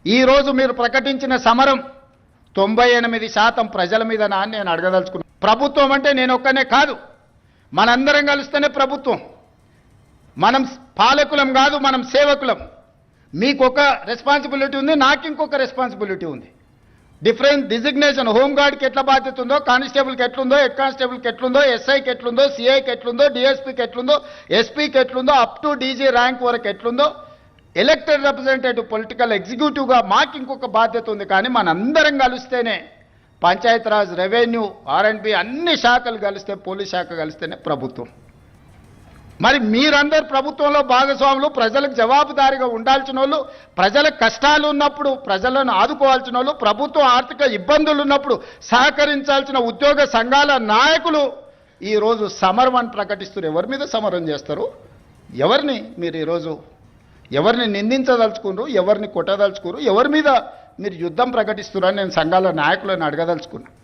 ఈరోజు మీరు ప్రకటించిన సమరం 98% ప్రజల మీద అని నేను అడగదలుచుకున్నాను. ప్రభుత్వం అంటే నేను ఒక్కనే కాదు, మనందరం కలిస్తేనే ప్రభుత్వం. మనం పాలకులం కాదు, మనం సేవకులం. మీకు ఒక రెస్పాన్సిబిలిటీ ఉంది, నాకు ఇంకొక రెస్పాన్సిబిలిటీ ఉంది. డిఫరెంట్ డిజిగ్నేషన్, హోంగార్డ్కి ఎట్లా బాధ్యత ఉందో, కానిస్టేబుల్కి ఎట్లుందో, హెడ్ కానిస్టేబుల్కి ఎట్లుందో, ఎస్ఐకి ఎట్లుందో, సిఐకి ఎట్లుందో, డిఎస్పీకి ఎట్లుందో, ఎస్పీకి ఎట్లుందో, అప్ టు డీజీ ర్యాంక్ వరకు ఎట్లుందో, ఎలక్టెడ్ రిప్రజెంటేటివ్ పొలిటికల్ ఎగ్జిక్యూటివ్గా మాకు ఇంకొక బాధ్యత ఉంది. కానీ మనందరం కలిస్తేనే, పంచాయతీరాజ్, రెవెన్యూ, ఆర్ఎండ్బి అన్ని శాఖలు కలిస్తే, పోలీస్ శాఖ కలిస్తేనే ప్రభుత్వం. మరి మీరందరూ ప్రభుత్వంలో భాగస్వాములు, ప్రజలకు జవాబుదారీగా ఉండాల్సిన వాళ్ళు, ప్రజల కష్టాలు ఉన్నప్పుడు ప్రజలను ఆదుకోవాల్సిన వాళ్ళు, ప్రభుత్వం ఆర్థిక ఇబ్బందులు ఉన్నప్పుడు సహకరించాల్సిన ఉద్యోగ సంఘాల నాయకులు ఈరోజు సమరం అని ప్రకటిస్తున్నారు. ఎవరి మీద సమరం చేస్తారు? ఎవరిని మీరు ఈరోజు ఎవరిని నిందించదలుచుకున్నారు? ఎవరిని కొట్టదలుచుకున్నారు? ఎవరి మీద మీరు యుద్ధం ప్రకటిస్తున్నారని నేను సంఘాల నాయకులను అడగదలుచుకున్నాను.